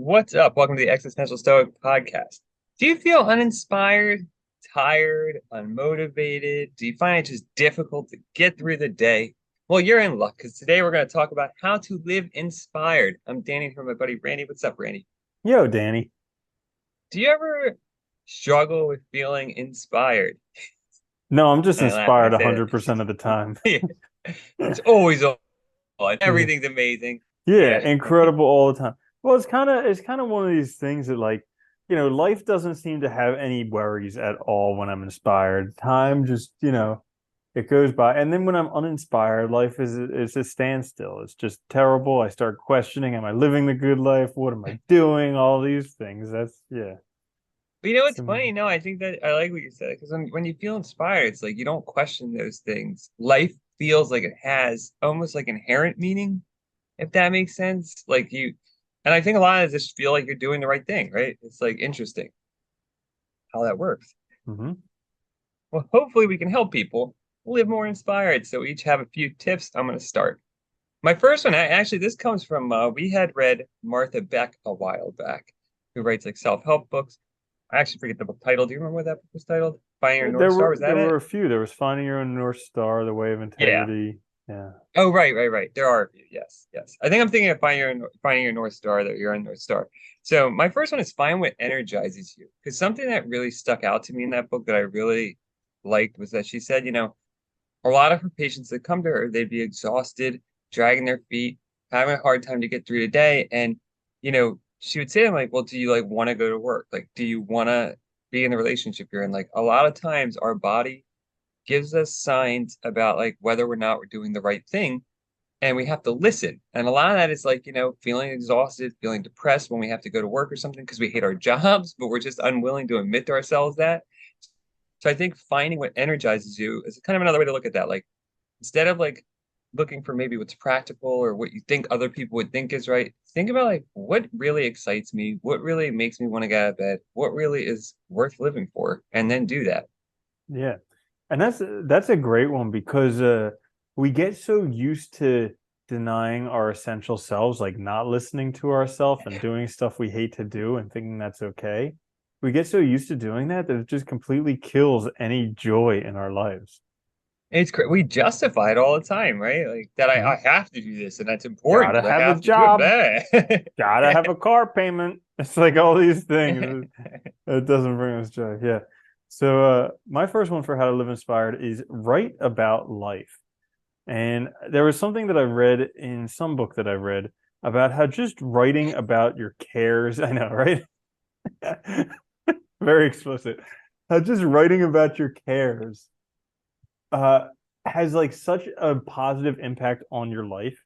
What's up? Welcome to the Existential Stoic podcast. Do you feel uninspired, tired, unmotivated? Do you find it just difficult to get through the day? Well, you're in luck because today we're going to talk about how to live inspired. I'm Danny from my buddy Randy. What's up, Randy? Yo, Danny. Do you ever struggle with feeling inspired? No, I'm just And I laugh when I inspired say 100% of the time. that. It's always on. Yeah. Everything's amazing. Yeah, Yeah. incredible all the time. Well, it's kind of one of these things that life doesn't seem to have any worries at all when I'm inspired. Time just, it goes by. And then when I'm uninspired, life is a standstill. It's just terrible. I start questioning, am I living the good life? What am I doing? All these things. That's yeah. But you know what's Some, funny? No, I think that I like what you said because when you feel inspired, it's like you don't question those things. Life feels like it has almost like inherent meaning, if that makes sense. And I think a lot of this feel like you're doing the right thing, right? It's like interesting how that works. mhm. Well, hopefully we can help people live more inspired. So we each have a few tips. I'm going to start. My first one, actually, this comes from we had read Martha Beck a while back, who writes like self-help books. I actually forget the book title. Do you remember what that book was titled? Finding Your North There Star, were was that there were it? a few. There was Finding Your Own North Star, The Way of Yeah. Integrity. Yeah. Oh, right. There are a few. Yes, yes. I think I'm thinking of finding your North Star, that you're on North Star. So my first one is find what energizes you. Because something that really stuck out to me in that book that I really liked was that she said, a lot of her patients that come to her, they'd be exhausted, dragging their feet, having a hard time to get through the day. And, she would say to them, like, well, do you like want to go to work? Like, do you want to be in the relationship you're in? Like, a lot of times our body gives us signs about like whether or not we're doing the right thing. And we have to listen. And a lot of that is like, feeling exhausted, feeling depressed when we have to go to work or something because we hate our jobs, but we're just unwilling to admit to ourselves that. So I think finding what energizes you is kind of another way to look at that. Like, instead of like looking for maybe what's practical or what you think other people would think is right, think about like what really excites me, what really makes me want to get out of bed, what really is worth living for, and then do that. Yeah. And that's a great one because we get so used to denying our essential selves, like not listening to ourselves and doing stuff we hate to do and thinking that's okay. We get so used to doing that that it just completely kills any joy in our lives. We justify it all the time, right? Like that I Mhm. have to do this and that's important Gotta because I have a have to do it. job, Blah. gotta have a car payment. It's like all these things. It doesn't bring us joy. Yeah. So my first one for how to live inspired is write about life. And there was something that I read in some book that I read about how just writing about your cares, I know, right? Very explicit. How just writing about your cares uh has like such a positive impact on your life.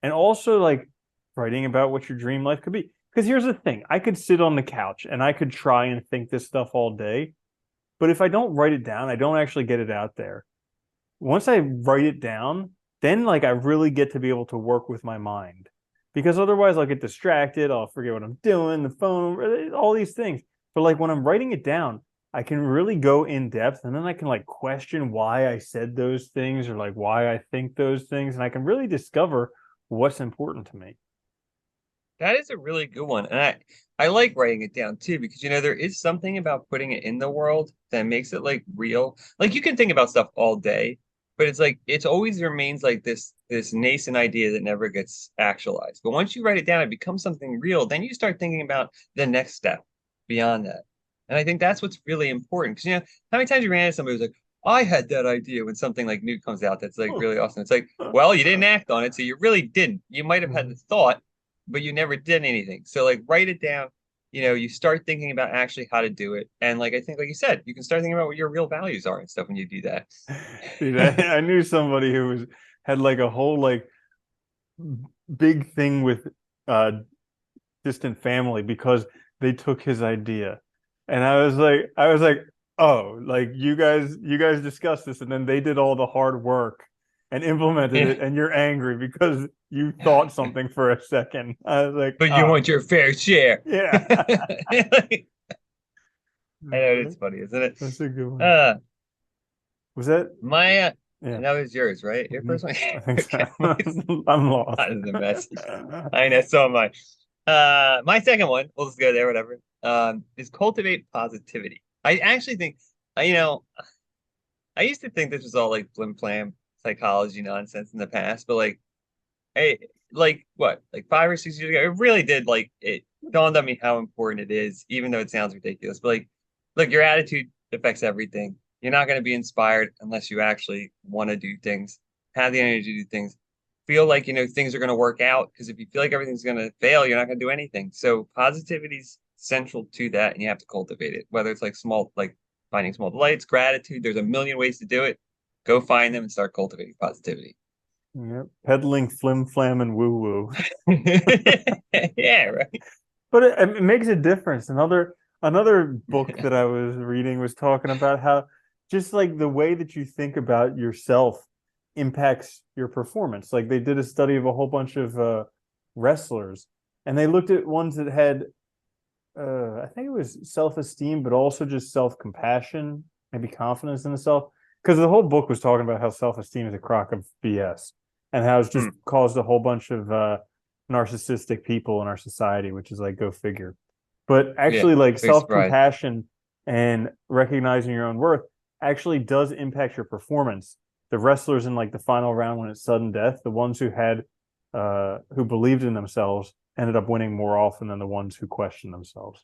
And also like writing about what your dream life could be. Because here's the thing, I could sit on the couch and I could try and think this stuff all day, but if I don't write it down, I don't actually get it out there. Once I write it down, then like I really get to be able to work with my mind. Because otherwise I'll get distracted, I'll forget what I'm doing, the phone, all these things. But like when I'm writing it down, I can really go in depth and then I can like question why I said those things or like why I think those things and I can really discover what's important to me. That is a really good one. And I like writing it down too, because there is something about putting it in the world that makes it like real. Like you can think about stuff all day, but it's like it's always remains like this nascent idea that never gets actualized. But once you write it down, it becomes something real. Then you start thinking about the next step beyond that. And I think that's what's really important. Because how many times you ran into somebody who's like, I had that idea when something like new comes out that's like really awesome. It's like, well, you didn't act on it, so you really didn't. You might have had the thought but you never did anything. So like write it down. You start thinking about actually how to do it. And like I think, like you said, you can start thinking about what your real values are and stuff when you do that. Dude, I knew somebody who was had like a whole like big thing with uh distant family because they took his idea. And I was like, oh, like you guys discussed this and then they did all the hard work and implemented Yeah. it and you're angry because you thought something for a second. I was like, But you oh, want your fair share. yeah. I know it's funny, isn't it? That's a good one. Uh Was that my yeah. and that was yours, right? Your Mhm. first one? I think so. Okay. I'm lost. That is a mess. I know, so am I. My second one, we'll just go there, whatever. Is cultivate positivity. I actually think, you know, I used to think this was all like flim flam psychology nonsense in the past, but like, hey, like what, like 5 or 6 years ago, it really did like it dawned on me how important it is, even though it sounds ridiculous. But like, look, your attitude affects everything. You're not going to be inspired unless you actually want to do things, have the energy to do things, feel like things are going to work out. Because if you feel like everything's going to fail, you're not going to do anything. So positivity's central to that, and you have to cultivate it. Whether it's like small, like finding small delights, gratitude. There's a million ways to do it. Go find them and start cultivating positivity. Yep. Peddling flim flam and woo woo. Yeah, right. But it makes a difference. Another book that I was reading was talking about how just like the way that you think about yourself impacts your performance. Like they did a study of a whole bunch of wrestlers, and they looked at ones that had I think it was self-esteem, but also just self-compassion, maybe confidence in the self. Because the whole book was talking about how self-esteem is a crock of BS and how it's just caused a whole bunch of narcissistic people in our society, which is like, go figure. But Yeah, actually, like big surprise. self-compassion and recognizing your own worth actually does impact your performance. The wrestlers in like the final round when it's sudden death, the ones who believed in themselves ended up winning more often than the ones who questioned themselves.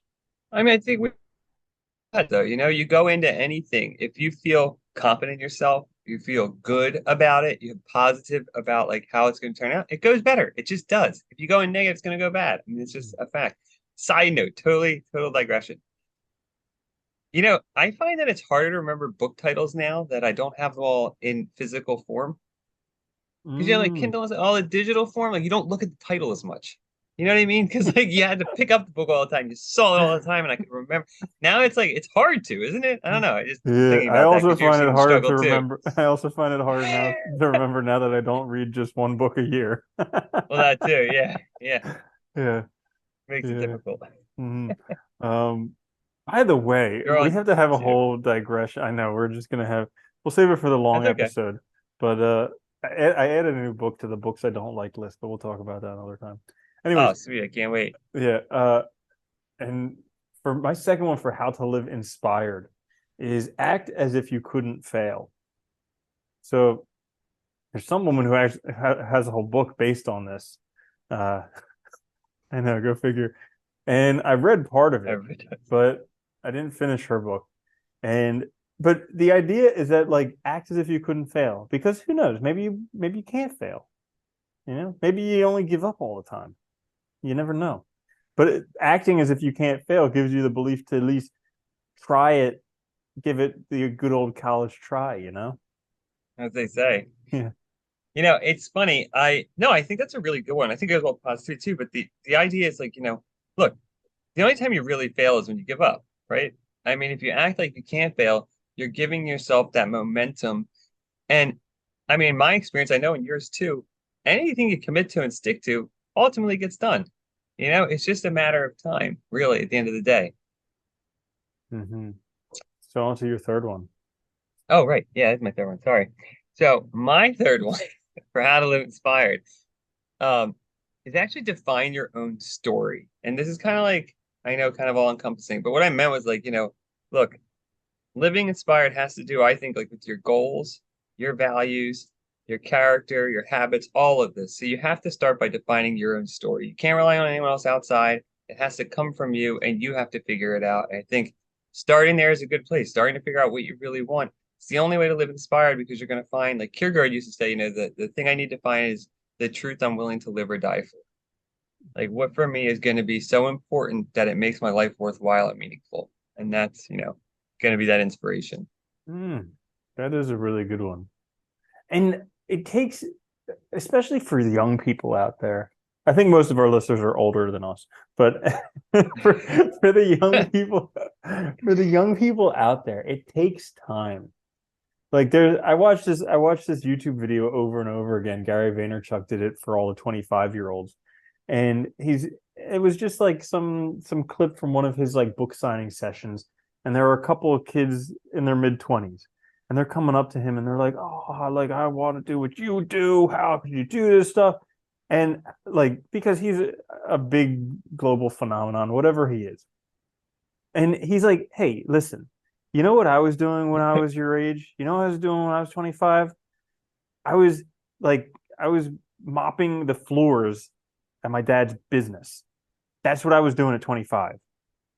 I mean, I think we that though, you go into anything if you feel confident in yourself, you feel good about it, you're positive about like how it's going to turn out, it goes better. It just does. If you go in negative, it's going to go bad. I mean, it's just a fact. Side note, total digression. I find that it's harder to remember book titles now that I don't have them all in physical form. Because like Mm. Kindle is all in digital form, like you don't look at the title as much. You know what I mean? Because like you had to pick up the book all the time, you saw it all the time, and I could remember. Now it's like it's hard to, isn't it? I don't know. I just Yeah, thinking I about that also because you're find it seeing the harder to struggle too. remember. I also find it harder now to remember now that I don't read just one book a year. Well, that too. Yeah, yeah, Yeah, makes it yeah. difficult. Mhm. Um, by the way, You're we on have to have a two. whole digression. I know we're just gonna have. We'll save it for the long That's okay. episode. But I added a new book to the books I don't like list, but we'll talk about that another time. Oh, Anyways, sweet. I can't wait. yeah. And for my second one for how to live inspired is act as if you couldn't fail. So there's some woman who actually has a whole book based on this. Uh, I know, go figure. And I read part of it, Every time. but I didn't finish her book. And but the idea is that like act as if you couldn't fail because who knows? Maybe you can't fail. Maybe you only give up all the time. You never know. But acting as if you can't fail gives you the belief to at least try it, give it the good old college try. As they say. Yeah. It's funny. I think that's a really good one. I think it goes well with positivity too. But the idea is like, look, the only time you really fail is when you give up, right? I mean, if you act like you can't fail, you're giving yourself that momentum. And I mean, in my experience, I know in yours too, anything you commit to and stick to ultimately gets done. It's just a matter of time, really, at the end of the day. Mm-hmm. So on to your third one. Oh, right. Yeah, that's my third one. Sorry. So my third one for how to live inspired um, is actually define your own story. And this is kind of like, I know, kind of all encompassing, but what I meant was like, look, living inspired has to do, I think, like with your goals, your values, your character, your habits, all of this. So you have to start by defining your own story. You can't rely on anyone else outside. It has to come from you, and you have to figure it out. And I think starting there is a good place. Starting to figure out what you really want. It's the only way to live inspired because you're going to find, like Kierkegaard used to say, the thing I need to find is the truth I'm willing to live or die for. Like what for me is going to be so important that it makes my life worthwhile and meaningful. And that's, going to be that inspiration. Mm, that is a really good one. And it takes, especially for the young people out there. I think most of our listeners are older than us, but for, for the young people, for the young people out there, it takes time. Like I watched this YouTube video over and over again. Gary Vaynerchuk did it for all the 25-year-olds. And it was just like some clip from one of his like book signing sessions. And there were a couple of kids in their mid-20s. And they're coming up to him and they're like, "Oh, like I want to do what you do. How could you do this stuff?" And like, because he's a big global phenomenon, whatever he is. And he's like, hey, listen, you know what I was doing when I was your age? You know what I was doing when I was 25? I was like, I was mopping the floors at my dad's business. That's what I was doing at 25.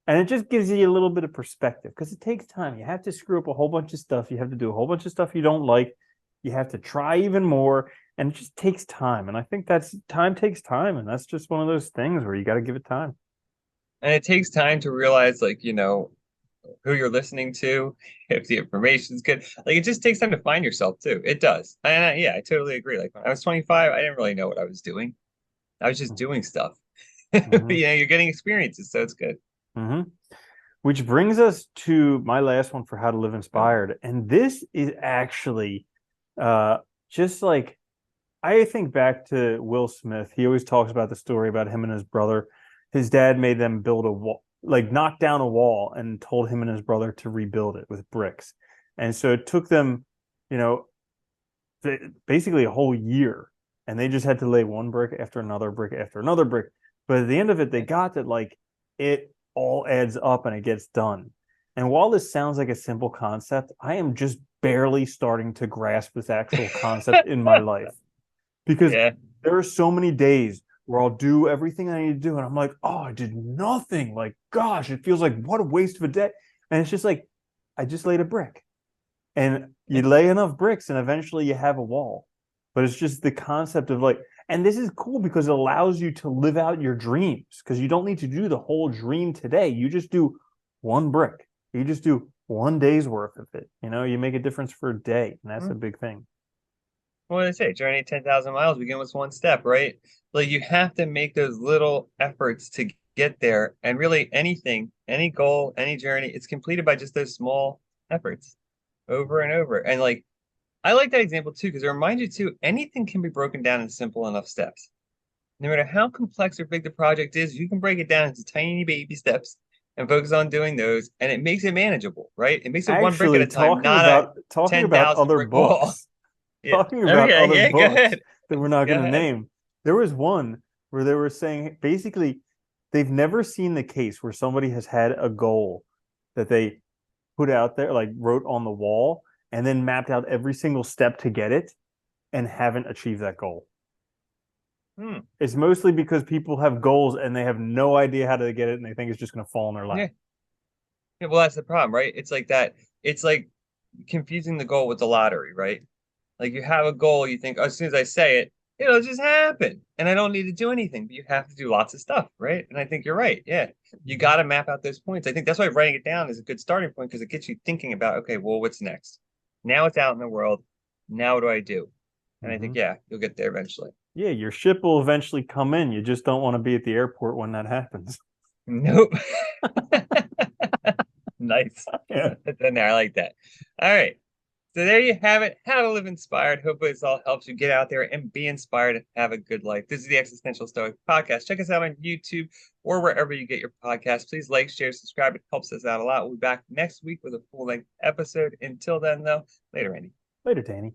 And it just gives you a little bit of perspective because it takes time. You have to screw up a whole bunch of stuff. You have to do a whole bunch of stuff you don't like. You have to try even more. And it just takes time. And I think that's time takes time. And that's just one of those things where you got to give it time. And it takes time to realize, like, who you're listening to, if the information's good. Like, it just takes time to find yourself too. It does. And yeah, I totally agree. Like when I was 25, I didn't really know what I was doing. I was just doing stuff. Mm-hmm. You're getting experiences, so it's good. Mm-hmm. Which brings us to my last one for how to live inspired. And this is actually uh, just like I think back to Will Smith. He always talks about the story about him and his brother. His dad made them build a wall, like knock down a wall, and told him and his brother to rebuild it with bricks. And so it took them, you know, basically a whole year, and they just had to lay one brick after another brick after another brick. But at the end of it, they got that like it all adds up and it gets done. And while this sounds like a simple concept, I am just barely starting to grasp this actual concept in my life because Yeah. there are so many days where I'll do everything I need to do, and I'm like, oh, I did nothing. Like, gosh, it feels like what a waste of a day. And it's just like, I just laid a brick. And you lay enough bricks, and eventually you have a wall. But it's just the concept of like, and this is cool because it allows you to live out your dreams because you don't need to do the whole dream today. You just do one brick. You just do one day's worth of it. You make a difference for a day, and that's a big thing. What did I say? Journey 10,000 miles, begin with one step, right? Like you have to make those little efforts to get there. And really anything, any goal, any journey, it's completed by just those small efforts over and over. And like, I like that example too, because it reminds you too, anything can be broken down in simple enough steps. No matter how complex or big the project is, you can break it down into tiny baby steps and focus on doing those. And it makes it manageable, right? It makes it one brick at Actually, a time, talking not a about talking about 10,000 other brick wall. books, Yeah. talking about Okay. other Yeah. Go books ahead. that we're not Go going to ahead. name. There was one where they were saying basically they've never seen the case where somebody has had a goal that they put out there, like wrote on the wall, and then mapped out every single step to get it and haven't achieved that goal. Hmm. It's mostly because people have goals and they have no idea how to get it and they think it's just going to fall in their lap. Yeah. Yeah. Well, that's the problem, right? It's like that. It's like confusing the goal with the lottery, right? Like you have a goal, you think, oh, as soon as I say it, it'll just happen. And I don't need to do anything, but you have to do lots of stuff, right? And I think you're right. Yeah. You got to map out those points. I think that's why writing it down is a good starting point because it gets you thinking about, okay, well, what's next? Now it's out in the world. Now what do I do? And I think, Mm-hmm. yeah, you'll get there eventually. Yeah, your ship will eventually come in. You just don't want to be at the airport when that happens. Nope. Nice. Yeah. That's in there. I like that. All right. So there you have it. How to live inspired. Hopefully this all helps you get out there and be inspired and have a good life. This is the Existential Stoic Podcast. Check us out on YouTube or wherever you get your podcasts. Please like, share, subscribe. It helps us out a lot. We'll be back next week with a full-length episode. Until then, though, later, Andy. Later, Danny.